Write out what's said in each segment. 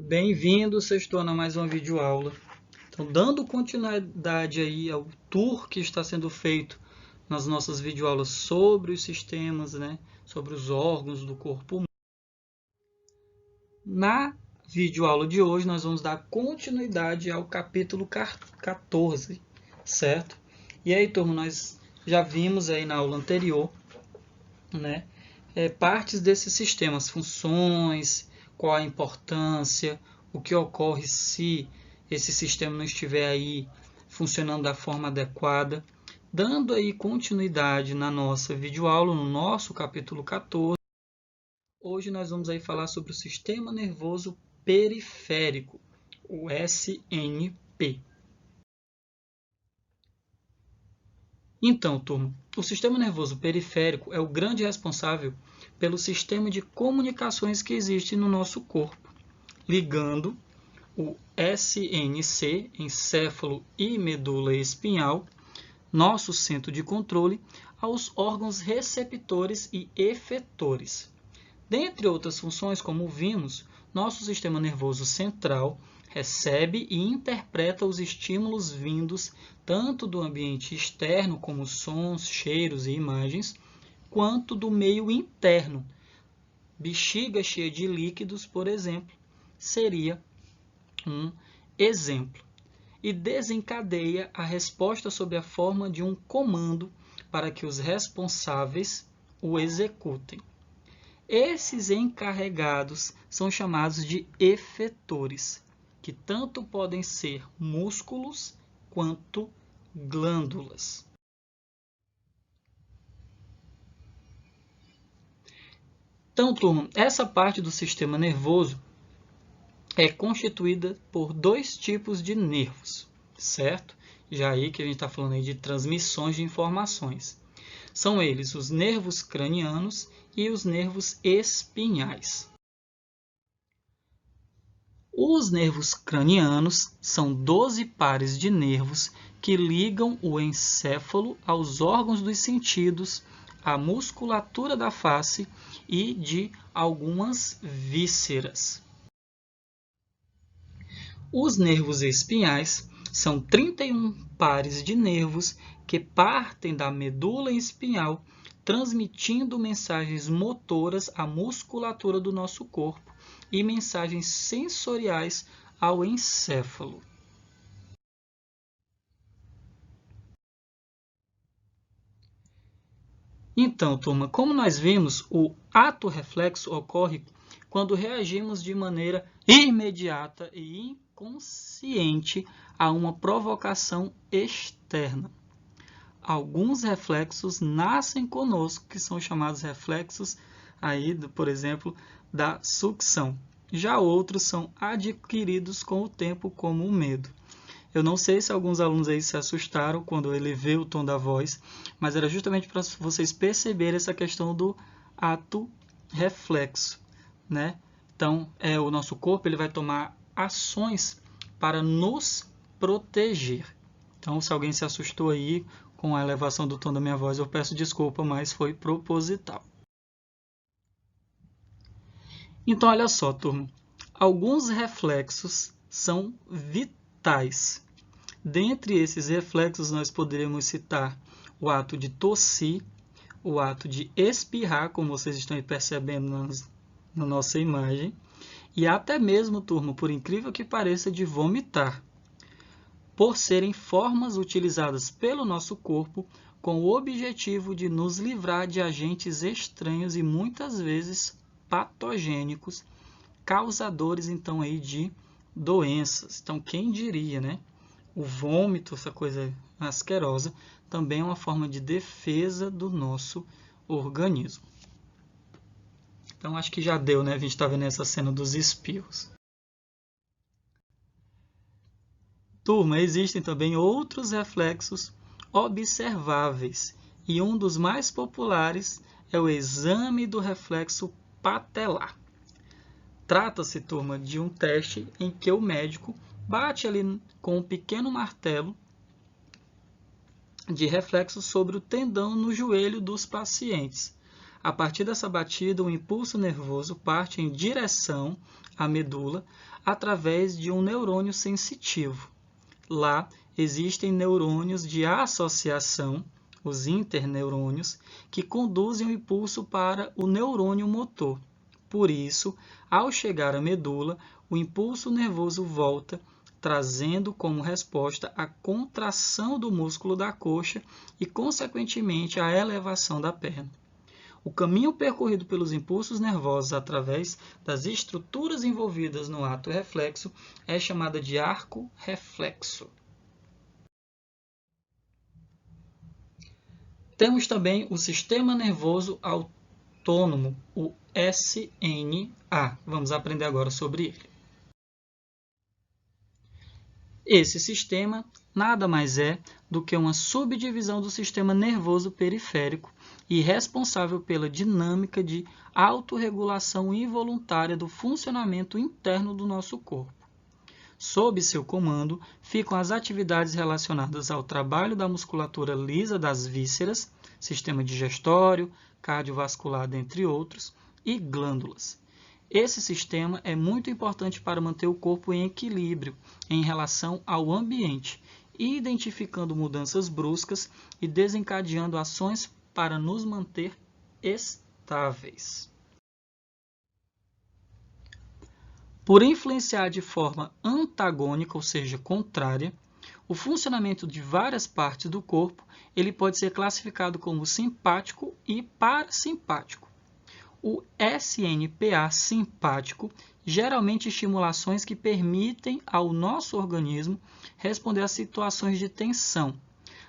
Bem-vindo, sextona, a mais uma videoaula. Então, dando continuidade aí ao tour que está sendo feito nas nossas videoaulas sobre os sistemas, sobre os órgãos do corpo humano. Na videoaula de hoje, nós vamos dar continuidade ao capítulo 14, certo? E aí, turma, nós já vimos aí na aula anterior, partes desses sistemas, funções, qual a importância, o que ocorre se esse sistema não estiver aí funcionando da forma adequada. Dando aí continuidade na nossa videoaula, no nosso capítulo 14, hoje nós vamos aí falar sobre o sistema nervoso periférico, o SNP. Então, turma, o sistema nervoso periférico é o grande responsável pelo sistema de comunicações que existe no nosso corpo, ligando o SNC, encéfalo e medula espinhal, nosso centro de controle, aos órgãos receptores e efetores. Dentre outras funções, como vimos, nosso sistema nervoso central recebe e interpreta os estímulos vindos tanto do ambiente externo, como sons, cheiros e imagens, quanto do meio interno. Bexiga cheia de líquidos, por exemplo, seria um exemplo. E desencadeia a resposta sob a forma de um comando para que os responsáveis o executem. Esses encarregados são chamados de efetores, que tanto podem ser músculos quanto glândulas. Então, turma, essa parte do sistema nervoso é constituída por dois tipos de nervos, certo? Já aí que a gente está falando aí de transmissões de informações. São eles os nervos cranianos e os nervos espinhais. Os nervos cranianos são 12 pares de nervos que ligam o encéfalo aos órgãos dos sentidos, à musculatura da face e de algumas vísceras. Os nervos espinhais são 31 pares de nervos que partem da medula espinhal, transmitindo mensagens motoras à musculatura do nosso corpo e mensagens sensoriais ao encéfalo. Então, turma, como nós vimos, o ato reflexo ocorre quando reagimos de maneira imediata e inconsciente a uma provocação externa. Alguns reflexos nascem conosco, que são chamados reflexos, aí, por exemplo, da sucção. Já outros são adquiridos com o tempo, como o medo. Eu não sei se alguns alunos aí se assustaram quando eu elevei o tom da voz, mas era justamente para vocês perceberem essa questão do ato reflexo, Então, o nosso corpo ele vai tomar ações para nos proteger. Então, se alguém se assustou aí com a elevação do tom da minha voz, eu peço desculpa, mas foi proposital. Então, olha só, turma. Alguns reflexos são vitais. Dentre esses reflexos, nós poderíamos citar o ato de tossir, o ato de espirrar, como vocês estão percebendo na nossa imagem, e até mesmo, turma, por incrível que pareça, de vomitar, por serem formas utilizadas pelo nosso corpo com o objetivo de nos livrar de agentes estranhos e muitas vezes patogênicos, causadores então aí de doenças. Então, quem diria, O vômito, essa coisa asquerosa, também é uma forma de defesa do nosso organismo. Então, acho que já deu, A gente está vendo essa cena dos espirros. Turma, existem também outros reflexos observáveis, e um dos mais populares é o exame do reflexo patelar. Trata-se, turma, de um teste em que o médico bate ali com um pequeno martelo de reflexo sobre o tendão no joelho dos pacientes. A partir dessa batida, o impulso nervoso parte em direção à medula através de um neurônio sensitivo. Lá existem neurônios de associação, os interneurônios, que conduzem o impulso para o neurônio motor. Por isso, ao chegar à medula, o impulso nervoso volta, trazendo como resposta a contração do músculo da coxa e, consequentemente, a elevação da perna. O caminho percorrido pelos impulsos nervosos através das estruturas envolvidas no ato reflexo é chamada de arco reflexo. Temos também o sistema nervoso autônomo, o SMA. Vamos aprender agora sobre ele. Esse sistema nada mais é do que uma subdivisão do sistema nervoso periférico e responsável pela dinâmica de autorregulação involuntária do funcionamento interno do nosso corpo. Sob seu comando ficam as atividades relacionadas ao trabalho da musculatura lisa das vísceras, sistema digestório, cardiovascular, dentre outros, e glândulas. Esse sistema é muito importante para manter o corpo em equilíbrio em relação ao ambiente, identificando mudanças bruscas e desencadeando ações para nos manter estáveis. Por influenciar de forma antagônica, ou seja, contrária, o funcionamento de várias partes do corpo, ele pode ser classificado como simpático e parasimpático. O SNPA simpático geralmente estimula ações que permitem ao nosso organismo responder a situações de tensão,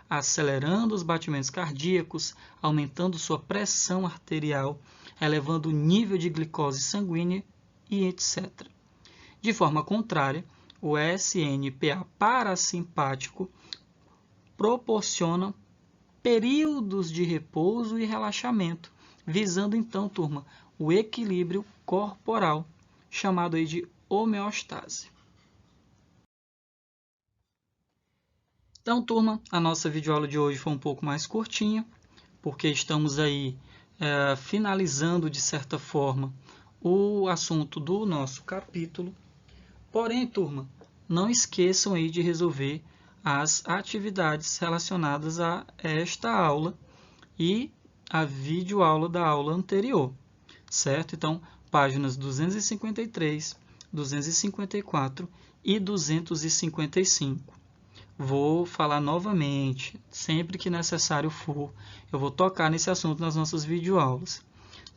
acelerando os batimentos cardíacos, aumentando sua pressão arterial, elevando o nível de glicose sanguínea e etc. De forma contrária, o SNPA parasimpático proporciona períodos de repouso e relaxamento, visando então, turma, o equilíbrio corporal, chamado aí de homeostase. Então, turma, a nossa videoaula de hoje foi um pouco mais curtinha, porque estamos aí finalizando, de certa forma, o assunto do nosso capítulo. Porém, turma, não esqueçam aí de resolver as atividades relacionadas a esta aula e a videoaula da aula anterior, certo? Então, páginas 253, 254 e 255. Vou falar novamente, sempre que necessário for, eu vou tocar nesse assunto nas nossas videoaulas.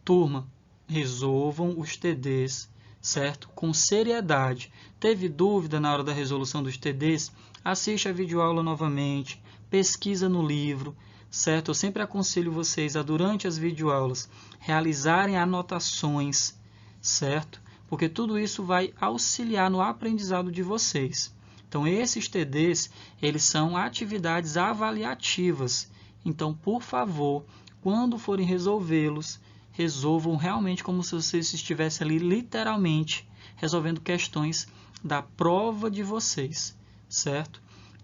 Turma, resolvam os TDs, certo? Com seriedade. Teve dúvida na hora da resolução dos TDs? Assiste a videoaula novamente, pesquisa no livro, certo? Eu sempre aconselho vocês a, durante as videoaulas, realizarem anotações, certo? Porque tudo isso vai auxiliar no aprendizado de vocês. Então, esses TDs, eles são atividades avaliativas. Então, por favor, quando forem resolvê-los, resolvam realmente como se vocês estivessem ali, literalmente, resolvendo questões da prova de vocês, certo?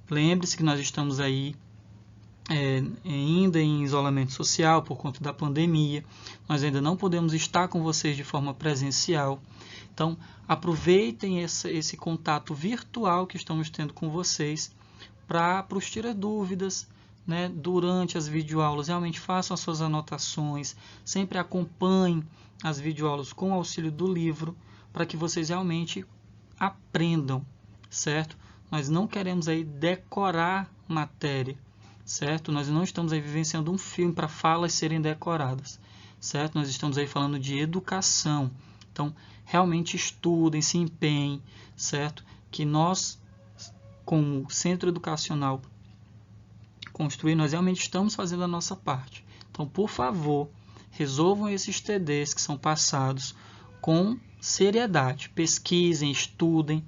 Lembre-se que nós estamos aí ainda em isolamento social por conta da pandemia, nós ainda não podemos estar com vocês de forma presencial. Então, aproveitem esse contato virtual que estamos tendo com vocês para os tirar dúvidas, né, durante as videoaulas. Realmente façam as suas anotações, sempre acompanhem as videoaulas com o auxílio do livro, para que vocês realmente aprendam, certo? Nós não queremos aí decorar matéria, certo? Nós não estamos aí vivenciando um filme para falas serem decoradas, certo? Nós estamos aí falando de educação. Então, realmente estudem, se empenhem, certo? Que nós, como centro educacional construir, nós realmente estamos fazendo a nossa parte. Então, por favor, resolvam esses TDs que são passados com seriedade. Pesquisem, estudem,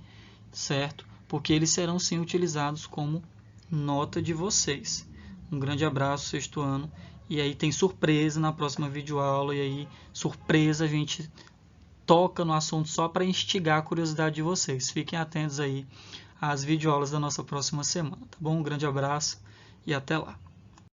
certo? Porque eles serão sim utilizados como nota de vocês. Um grande abraço, sexto ano. E aí tem surpresa na próxima videoaula. E aí, surpresa, a gente toca no assunto só para instigar a curiosidade de vocês. Fiquem atentos aí às videoaulas da nossa próxima semana, tá bom? Um grande abraço e até lá.